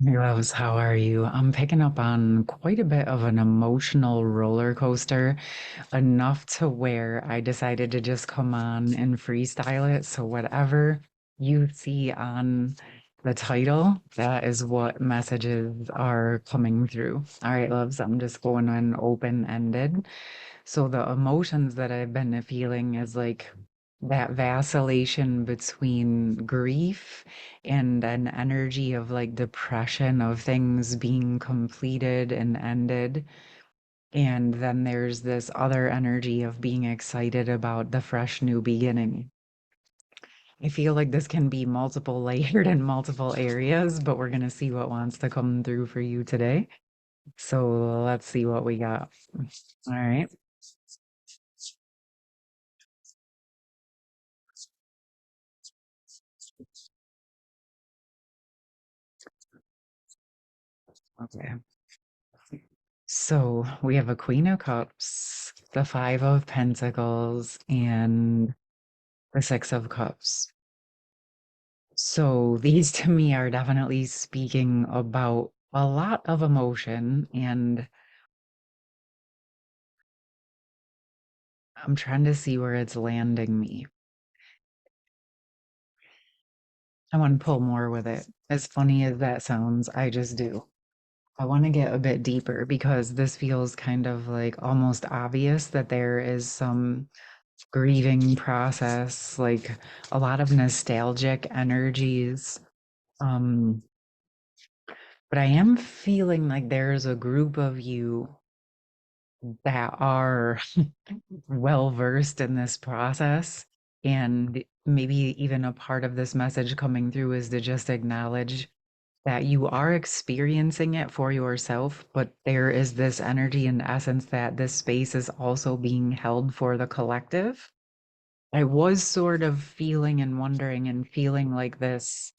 Hey loves, how are you? I'm picking up on quite a bit of an emotional roller coaster, enough to where I decided to just come on and freestyle it. So whatever you see on the title, that is what messages are coming through. All right, loves, I'm just going on open-ended. So the emotions that I've been feeling is like that vacillation between grief and an energy of like depression of things being completed and ended. And then there's this other energy of being excited about the fresh new beginning. I feel like this can be multiple layered in multiple areas, but we're going to see what wants to come through for you today. So let's see what we got. All right. Okay. So we have a Queen of Cups, the Five of Pentacles, and the Six of Cups. So these to me are definitely speaking about a lot of emotion, and I'm trying to see where it's landing me. I want to pull more with it. As funny as that sounds, I just do. I want to get a bit deeper because this feels kind of like almost obvious that there is some grieving process, like a lot of nostalgic energies. Um, but I am feeling like there's a group of you that are well versed in this process. And maybe even a part of this message coming through is to just acknowledge that you are experiencing it for yourself, but there is this energy and essence that this space is also being held for the collective. I was sort of feeling and wondering and feeling like this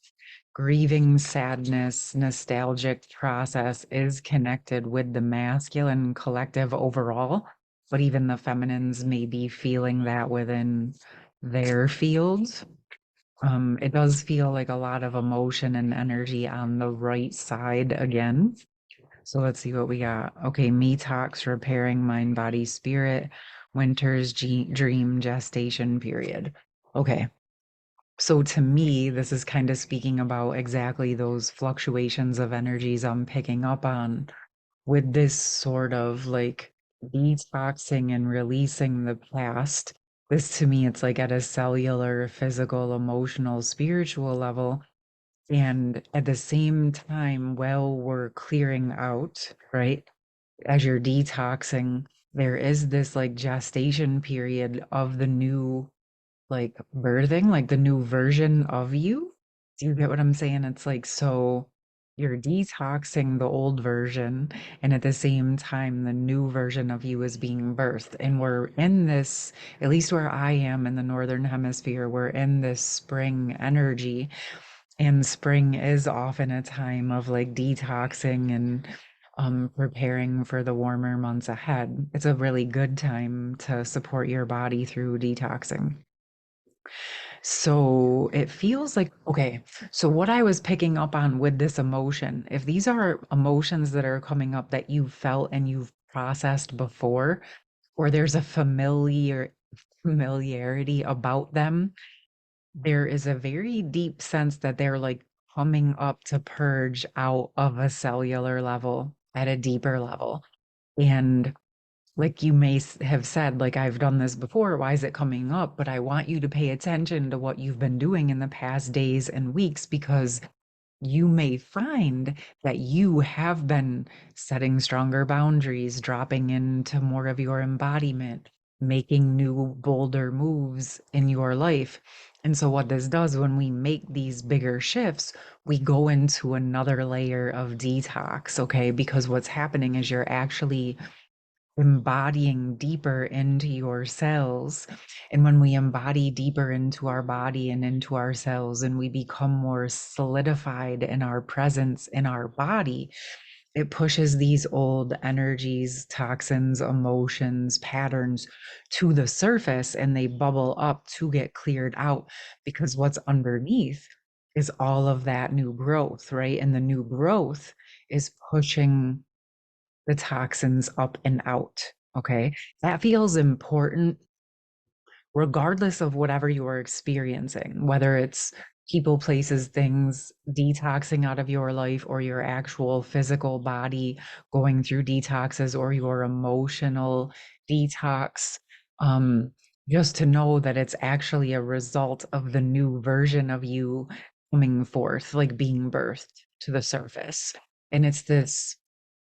grieving, sadness, nostalgic process is connected with the masculine collective overall, but even the feminines may be feeling that within their fields. It does feel like a lot of emotion and energy on the right side again. So let's see what we got. Okay, me talks, repairing mind, body, spirit, winter's dream, gestation period. Okay. So to me, this is kind of speaking about exactly those fluctuations of energies I'm picking up on with this sort of like detoxing and releasing the past. This to me, it's like at a cellular, physical, emotional, spiritual level. And at the same time, while we're clearing out, right, as you're detoxing, there is this like gestation period of the new like birthing, like the new version of you. Do you get what I'm saying? It's like, so you're detoxing the old version, and at the same time, the new version of you is being birthed. And we're in this, at least where I am in the Northern Hemisphere, we're in this spring energy. And spring is often a time of like detoxing and preparing for the warmer months ahead. It's a really good time to support your body through detoxing. So it feels like, okay, so what I was picking up on with this emotion, if these are emotions that are coming up that you've felt and you've processed before, or there's a familiarity about them, there is a very deep sense that they're like coming up to purge out of a cellular level at a deeper level. And like you may have said, like, I've done this before, why is it coming up? But I want you to pay attention to what you've been doing in the past days and weeks because you may find that you have been setting stronger boundaries, dropping into more of your embodiment, making new, bolder moves in your life. And so, what this does when we make these bigger shifts, we go into another layer of detox, okay? Because what's happening is you're actually embodying deeper into your cells. And when we embody deeper into our body and into our cells, and we become more solidified in our presence in our body, it pushes these old energies, toxins, emotions, patterns to the surface and they bubble up to get cleared out because what's underneath is all of that new growth, right? And the new growth is pushing the toxins up and out. Okay. That feels important regardless of whatever you're experiencing, whether it's people, places, things detoxing out of your life, or your actual physical body going through detoxes, or your emotional detox. Um, just to know that it's actually a result of the new version of you coming forth, like being birthed to the surface. And it's this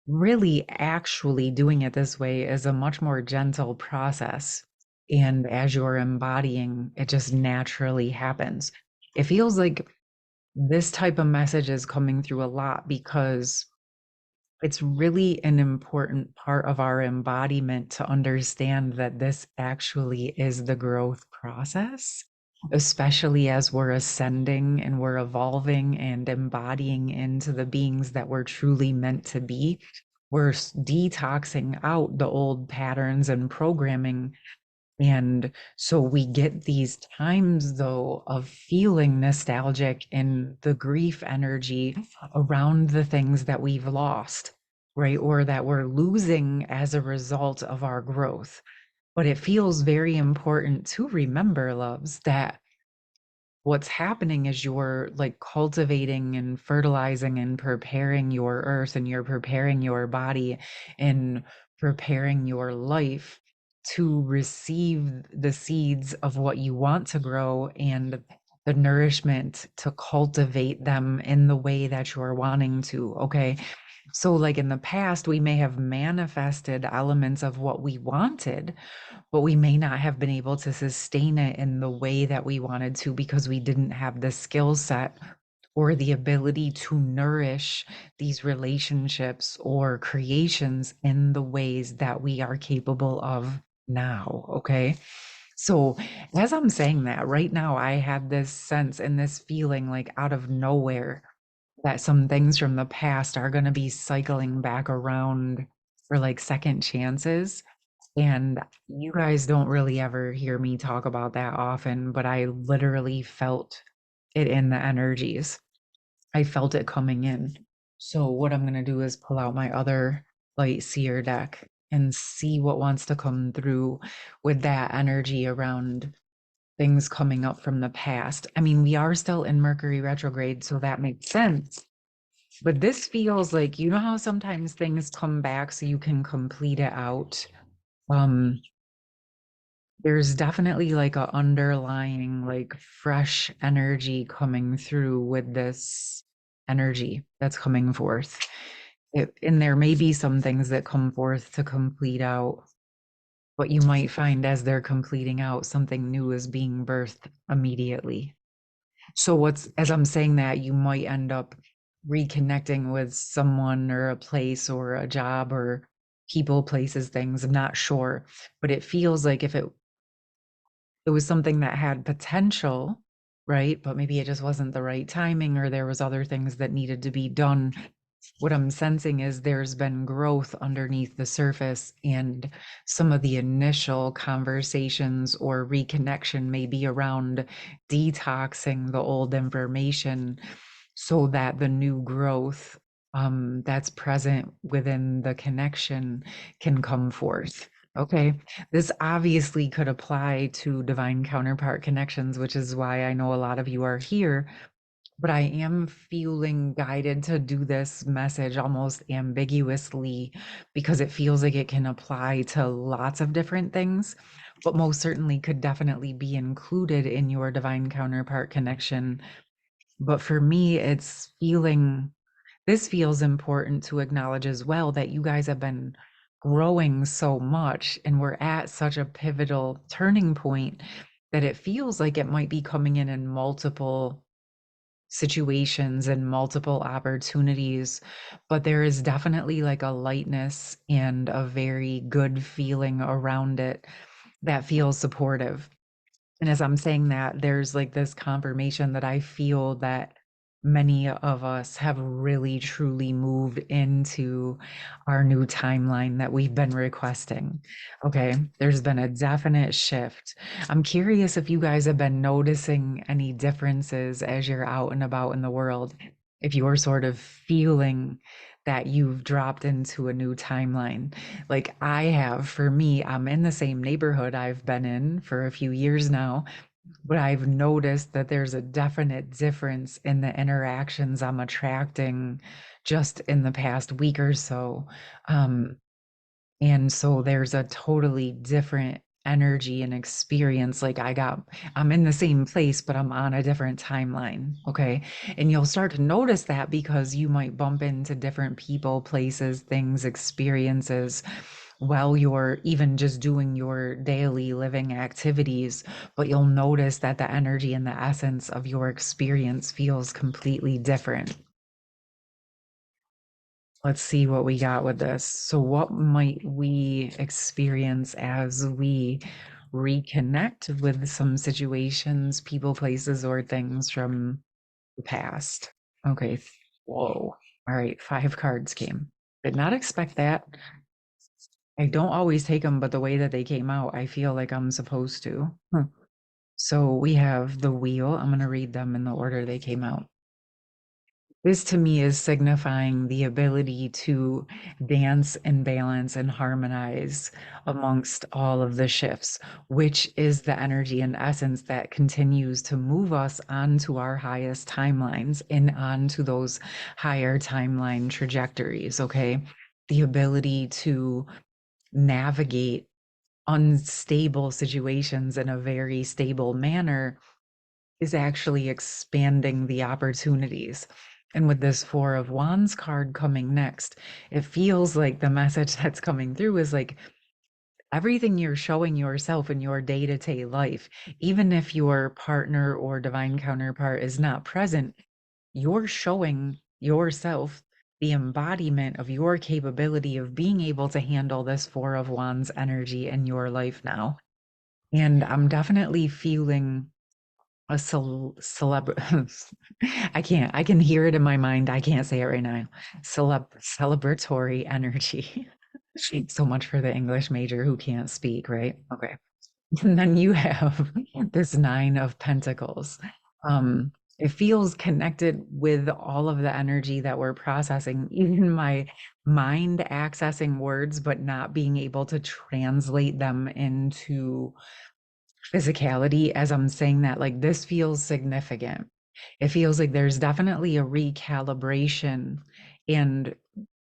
really actually doing it this way is a much more gentle process. And as you're embodying, it just naturally happens. It feels like this type of message is coming through a lot because it's really an important part of our embodiment to understand that this actually is the growth process, especially as we're ascending and we're evolving and embodying into the beings that we're truly meant to be. We're detoxing out the old patterns and programming, and so we get these times, though, of feeling nostalgic and the grief energy around the things that we've lost, right? Or that we're losing as a result of our growth. But it feels very important to remember, loves, that what's happening is you're like cultivating and fertilizing and preparing your earth, and you're preparing your body and preparing your life to receive the seeds of what you want to grow and the nourishment to cultivate them in the way that you're wanting to. Okay. So, like in the past, we may have manifested elements of what we wanted, but we may not have been able to sustain it in the way that we wanted to because we didn't have the skill set or the ability to nourish these relationships or creations in the ways that we are capable of now. Okay. So, as I'm saying that right now, I had this sense and this feeling like out of nowhere that some things from the past are going to be cycling back around for like second chances. And you guys don't really ever hear me talk about that often, but I literally felt it in the energies. I felt it coming in. So what I'm going to do is pull out my other light seer deck and see what wants to come through with that energy around things coming up from the past. I mean, we are still in Mercury retrograde, so that makes sense. But this feels like, you know how sometimes things come back so you can complete it out. Um, there's definitely like a underlying like fresh energy coming through with this energy that's coming forth. And there may be some things that come forth to complete out, but you might find as they're completing out, something new is being birthed immediately. So what's, as I'm saying that, you might end up reconnecting with someone or a place or a job or people, places, things. I'm not sure, but it feels like if it was something that had potential, right? But maybe it just wasn't the right timing, or there was other things that needed to be done. What I'm sensing is there's been growth underneath the surface, and some of the initial conversations or reconnection may be around detoxing the old information so that the new growth that's present within the connection can come forth. Okay. This obviously could apply to divine counterpart connections, which is why I know a lot of you are here. But I am feeling guided to do this message almost ambiguously because it feels like it can apply to lots of different things, but most certainly could definitely be included in your divine counterpart connection. But for me, this feels important to acknowledge as well, that you guys have been growing so much and we're at such a pivotal turning point that it feels like it might be coming in multiple situations and multiple opportunities, but there is definitely like a lightness and a very good feeling around it that feels supportive. And as I'm saying that, there's like this confirmation that I feel that many of us have really truly moved into our new timeline that we've been requesting. Okay, there's been a definite shift. I'm curious if you guys have been noticing any differences as you're out and about in the world, if you're sort of feeling that you've dropped into a new timeline. Like I have, for me, I'm in the same neighborhood I've been in for a few years now, but I've noticed that there's a definite difference in the interactions I'm attracting just in the past week or so. Um, and so there's a totally different energy and experience. I'm in the same place, but I'm on a different timeline. Okay. And you'll start to notice that because you might bump into different people, places, things, experiences while you're even just doing your daily living activities. But you'll notice that the energy and the essence of your experience feels completely different. Let's see what we got with this. So, what might we experience as we reconnect with some situations, people, places, or things from the past? Okay. Whoa. All right. Five cards came. Did not expect that. I don't always take them, but the way that they came out, I feel like I'm supposed to. So, we have the wheel. I'm going to read them in the order they came out. This to me is signifying the ability to dance and balance and harmonize amongst all of the shifts, which is the energy and essence that continues to move us onto our highest timelines and onto those higher timeline trajectories. Okay. The ability to navigate unstable situations in a very stable manner is actually expanding the opportunities. And with this Four of Wands card coming next, it feels like the message that's coming through is like everything you're showing yourself in your day to day life, even if your partner or divine counterpart is not present, you're showing yourself the embodiment of your capability of being able to handle this Four of Wands energy in your life now. And I'm definitely feeling a I can hear it in my mind. I can't say it right now. Celebratory energy. So much for the English major who can't speak, right? Okay. And then you have this Nine of Pentacles. It feels connected with all of the energy that we're processing, even my mind accessing words, but not being able to translate them into physicality as I'm saying that. Like, this feels significant. It feels like there's definitely a recalibration. And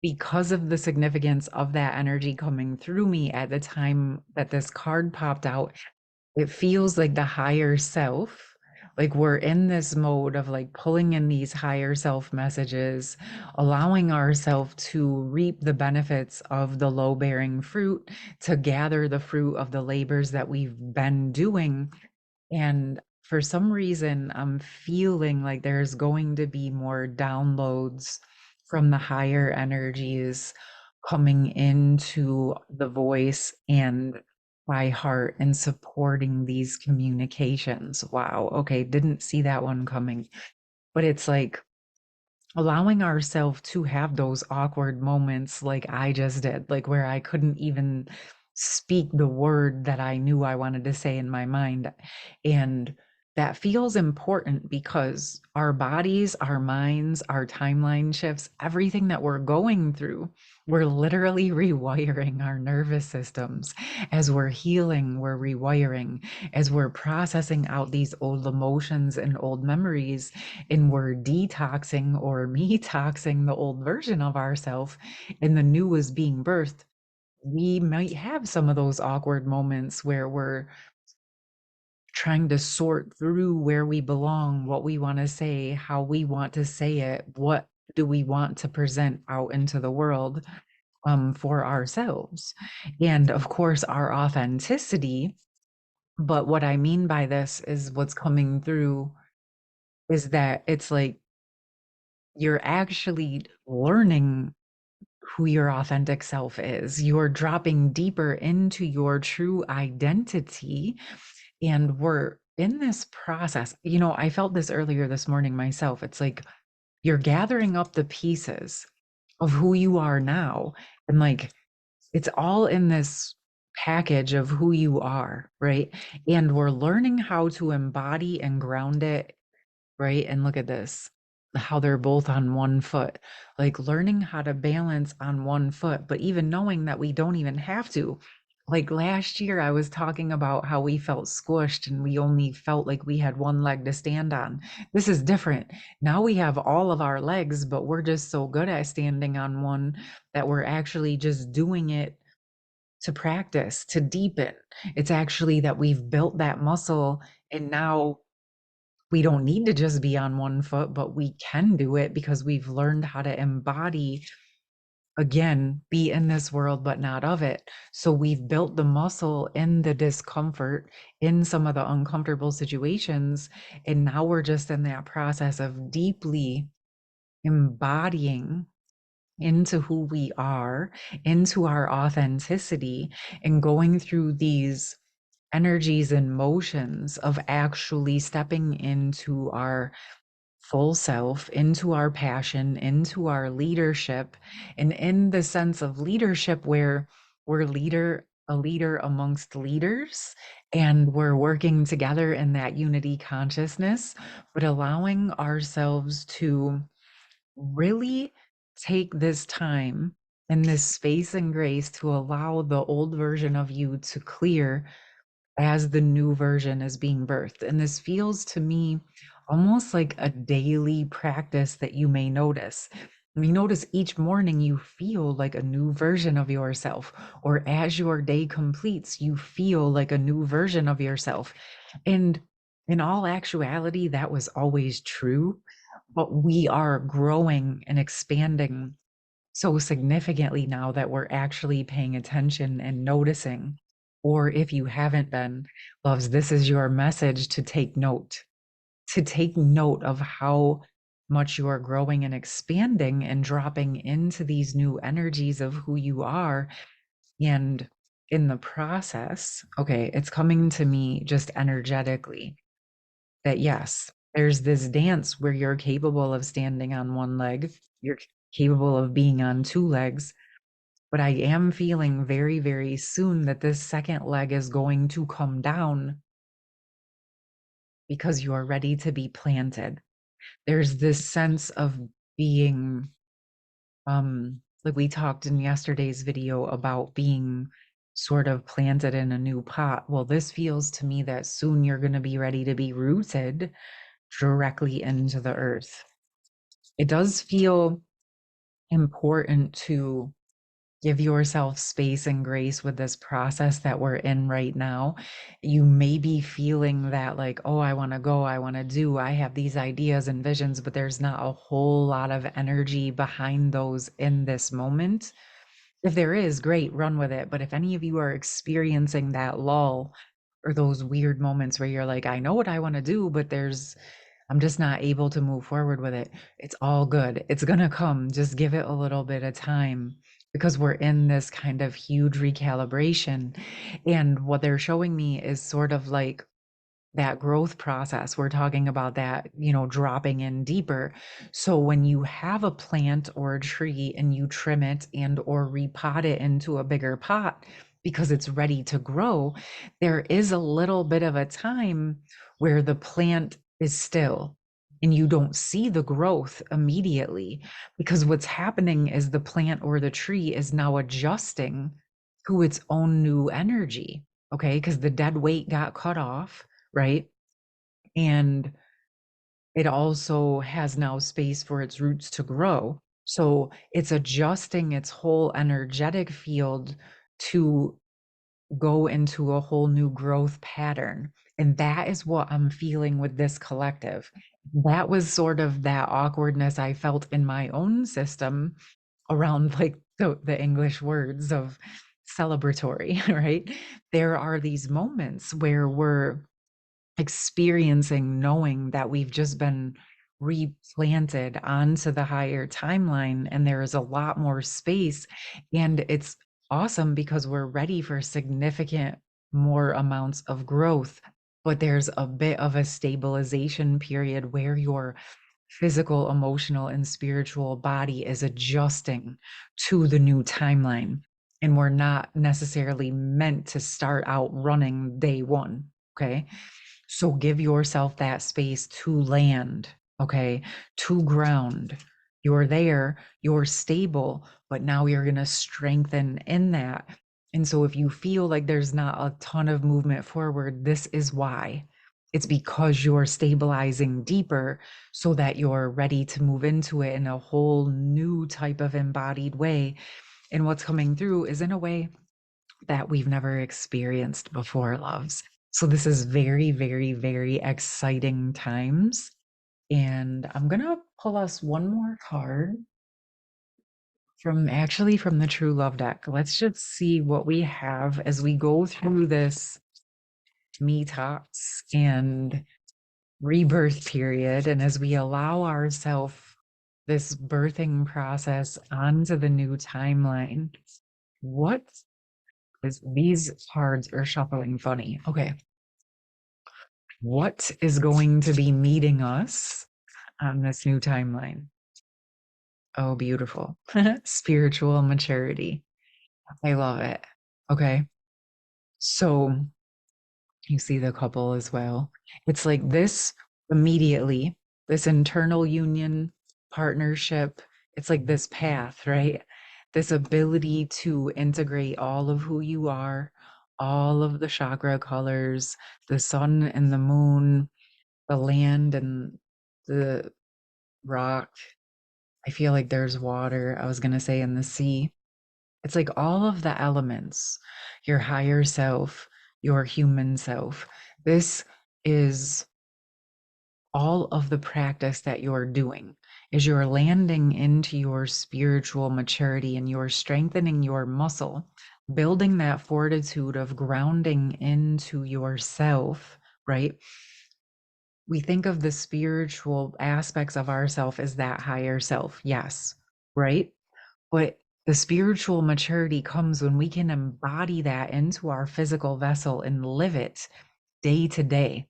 because of the significance of that energy coming through me at the time that this card popped out, it feels like the higher self, like we're in this mode of like pulling in these higher self messages, allowing ourselves to reap the benefits of the low bearing fruit, to gather the fruit of the labors that we've been doing. And for some reason, I'm feeling like there's going to be more downloads from the higher energies coming into the voice and by heart and supporting these communications. Wow. Okay. Didn't see that one coming. But it's like allowing ourselves to have those awkward moments like I just did, like where I couldn't even speak the word that I knew I wanted to say in my mind. And that feels important because our bodies, our minds, our timeline shifts, everything that we're going through, we're literally rewiring our nervous systems. As we're healing, we're rewiring. As we're processing out these old emotions and old memories, and we're detoxing or me-toxing the old version of ourselves, and the new is being birthed, we might have some of those awkward moments where we're trying to sort through where we belong, what we want to say, how we want to say it, what do we want to present out into the world, for ourselves. And of course, our authenticity. But what I mean by this is what's coming through is that it's like you're actually learning who your authentic self is. You're dropping deeper into your true identity. And we're in this process. You know, I felt this earlier this morning myself. It's like You're gathering up the pieces of who you are now. And like, it's all in this package of who you are, right? And we're learning how to embody and ground it, right? And look at this, how they're both on one foot, like learning how to balance on one foot, but even knowing that we don't even have to. Like last year, I was talking about how we felt squished and we only felt like we had one leg to stand on. This is different. Now we have all of our legs, but we're just so good at standing on one that we're actually just doing it to practice, to deepen. It's actually that we've built that muscle and now we don't need to just be on one foot, but we can do it because we've learned how to embody, again, be in this world, but not of it. So we've built the muscle in the discomfort, in some of the uncomfortable situations. And now we're just in that process of deeply embodying into who we are, into our authenticity, and going through these energies and motions of actually stepping into our full self, into our passion, into our leadership, and in the sense of leadership where we're a leader amongst leaders, and we're working together in that unity consciousness, but allowing ourselves to really take this time and this space and grace to allow the old version of you to clear as the new version is being birthed. And this feels to me almost like a daily practice that you may notice. You notice each morning you feel like a new version of yourself, or as your day completes, you feel like a new version of yourself. And in all actuality, that was always true, but we are growing and expanding so significantly now that we're actually paying attention and noticing. Or if you haven't been, loves, this is your message to take note of how much you are growing and expanding and dropping into these new energies of who you are. And in the process, okay, it's coming to me just energetically that yes, there's this dance where you're capable of standing on one leg, you're capable of being on two legs, but I am feeling very, very soon that this second leg is going to come down because you are ready to be planted. There's this sense of being, like we talked in yesterday's video about being sort of planted in a new pot. Well, this feels to me that soon you're going to be ready to be rooted directly into the earth. It does feel important to give yourself space and grace with this process that we're in right now. You may be feeling that, like, oh, I want to go, I want to do, I have these ideas and visions, but there's not a whole lot of energy behind those in this moment. If there is, great, run with it. But if any of you are experiencing that lull or those weird moments where you're like, I know what I want to do, but I'm just not able to move forward with it. It's all good. It's going to come. Just give it a little bit of time because we're in this kind of huge recalibration. And what they're showing me is sort of like that growth process. We're talking about that, dropping in deeper. So when you have a plant or a tree and you trim it and or repot it into a bigger pot because it's ready to grow, there is a little bit of a time where the plant is still and you don't see the growth immediately because what's happening is the plant or the tree is now adjusting to its own new energy. Okay, because the dead weight got cut off, right? And it also has now space for its roots to grow. So it's adjusting its whole energetic field to go into a whole new growth pattern. And that is what I'm feeling with this collective. That was sort of that awkwardness I felt in my own system around like the English words of celebratory, right? There are these moments where we're experiencing knowing that we've just been replanted onto the higher timeline and there is a lot more space, and it's awesome because we're ready for significant more amounts of growth, but there's a bit of a stabilization period where you're physical, emotional, and spiritual body is adjusting to the new timeline. And we're not necessarily meant to start out running day one. Okay. So give yourself that space to land, okay, to ground. You're there, you're stable, but now you're going to strengthen in that. And so if you feel like there's not a ton of movement forward, this is why. It's because you're stabilizing deeper so that you're ready to move into it in a whole new type of embodied way. And what's coming through is in a way that we've never experienced before, loves. So this is very, very, very exciting times. And I'm gonna pull us one more card from the True Love deck. Let's just see what we have as we go through this detox and rebirth period, and as we allow ourselves this birthing process onto the new timeline. What is these cards are shuffling funny? Okay. What is going to be meeting us on this new timeline? Oh, beautiful. Spiritual maturity. I love it. Okay. So you see the couple as well. It's like this immediately, this internal union, partnership. It's like this path, right? This ability to integrate all of who you are, all of the chakra colors, the sun and the moon, the land and the rock. I feel like there's water. I was going to say in the sea. It's like all of the elements, your higher self, your human self. This is all of the practice that you're doing is you're landing into your spiritual maturity and you're strengthening your muscle, building that fortitude of grounding into yourself, right? We think of the spiritual aspects of ourself as that higher self. Yes, right? But the spiritual maturity comes when we can embody that into our physical vessel and live it day to day.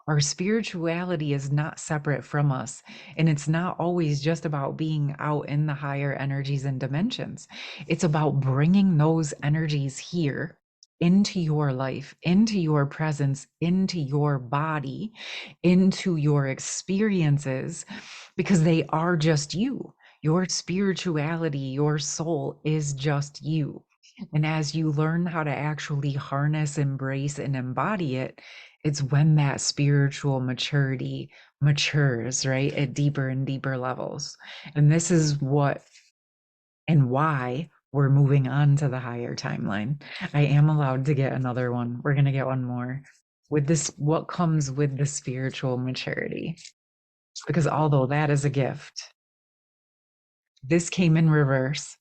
Our spirituality is not separate from us. And it's not always just about being out in the higher energies and dimensions. It's about bringing those energies here into your life, into your presence, into your body, into your experiences, because they are just you. Your spirituality, your soul is just you. And as you learn how to actually harness, embrace, and embody it, it's when that spiritual maturity matures, right? At deeper and deeper levels. And this is what and why we're moving on to the higher timeline. I am allowed to get another one. We're going to get one more. With this, what comes with the spiritual maturity? Because although that is a gift, this came in reverse.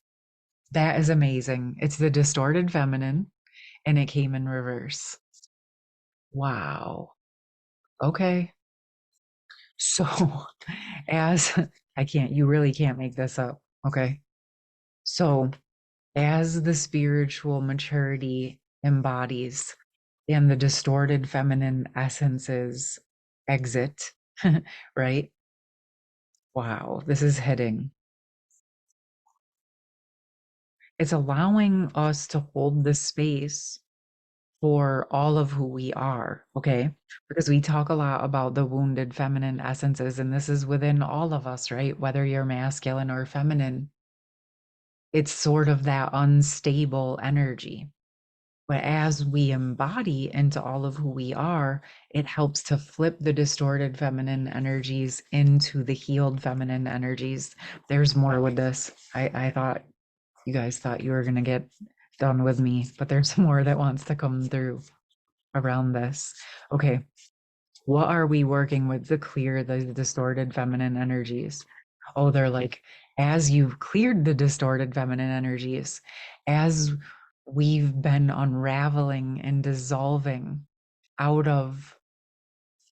That is amazing. It's the distorted feminine, and it came in reverse. Wow. Okay. So, as you really can't make this up. Okay. So, as the spiritual maturity embodies and the distorted feminine essences exit, right? Wow, this is hitting. It's allowing us to hold the space for all of who we are, okay? Because we talk a lot about the wounded feminine essences, and this is within all of us, right? Whether you're masculine or feminine, it's sort of that unstable energy. But as we embody into all of who we are, it helps to flip the distorted feminine energies into the healed feminine energies. There's more with this. I thought you guys thought you were going to get done with me, but there's more that wants to come through around this. Okay. What are we working with to clear the distorted feminine energies? Oh, they're like, as you've cleared the distorted feminine energies, as we've been unraveling and dissolving out of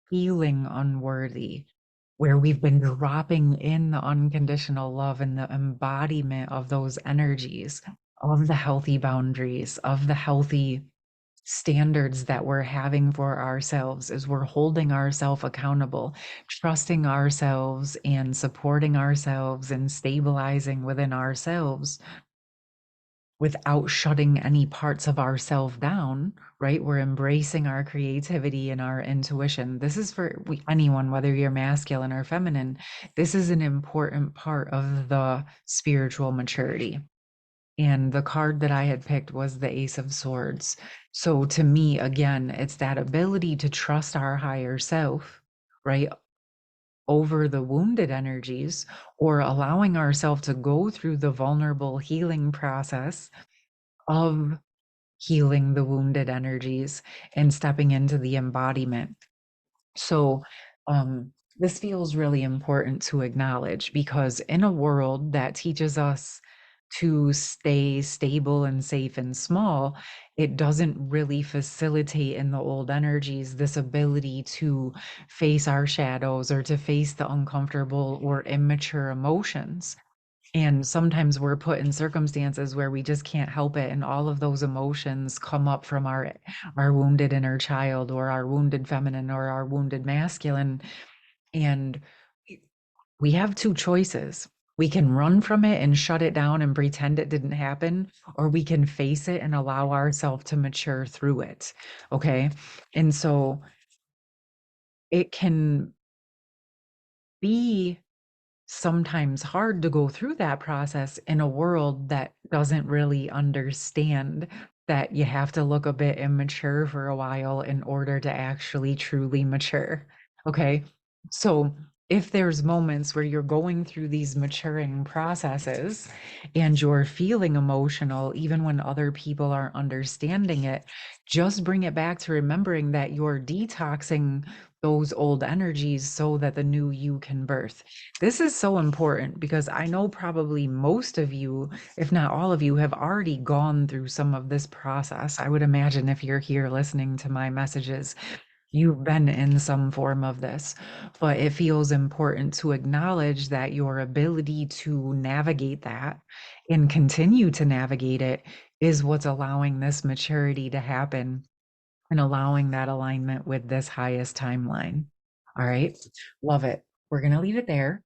feeling unworthy, where we've been dropping in the unconditional love and the embodiment of those energies, of the healthy boundaries, of the healthy standards that we're having for ourselves is we're holding ourselves accountable, trusting ourselves and supporting ourselves and stabilizing within ourselves without shutting any parts of ourself down, right? We're embracing our creativity and our intuition. This is for anyone, whether you're masculine or feminine. This is an important part of the spiritual maturity. And the card that I had picked was the Ace of Swords. So to me, again, it's that ability to trust our higher self, right? Over the wounded energies, or allowing ourselves to go through the vulnerable healing process of healing the wounded energies and stepping into the embodiment. So, this feels really important to acknowledge because in a world that teaches us to stay stable and safe and small, it doesn't really facilitate in the old energies this ability to face our shadows or to face the uncomfortable or immature emotions. And sometimes we're put in circumstances where we just can't help it, and all of those emotions come up from our wounded inner child or our wounded feminine or our wounded masculine. And we have two choices. We can run from it and shut it down and pretend it didn't happen, or we can face it and allow ourselves to mature through it. Okay. And so it can be sometimes hard to go through that process in a world that doesn't really understand that you have to look a bit immature for a while in order to actually truly mature. Okay. So if there's moments where you're going through these maturing processes and you're feeling emotional, even when other people aren't understanding it, just bring it back to remembering that you're detoxing those old energies so that the new you can birth. This is so important because I know probably most of you, if not all of you, have already gone through some of this process. I would imagine if you're here listening to my messages, you've been in some form of this, but it feels important to acknowledge that your ability to navigate that and continue to navigate it is what's allowing this maturity to happen and allowing that alignment with this highest timeline. All right. Love it. We're going to leave it there.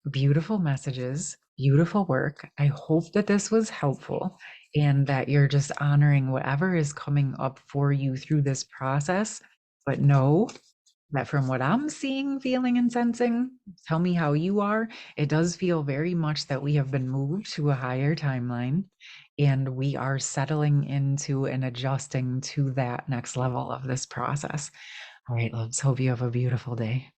Beautiful messages, beautiful work. I hope that this was helpful and that you're just honoring whatever is coming up for you through this process. But know that from what I'm seeing, feeling, and sensing, tell me how you are. It does feel very much that we have been moved to a higher timeline and we are settling into and adjusting to that next level of this process. All right, loves. Hope you have a beautiful day.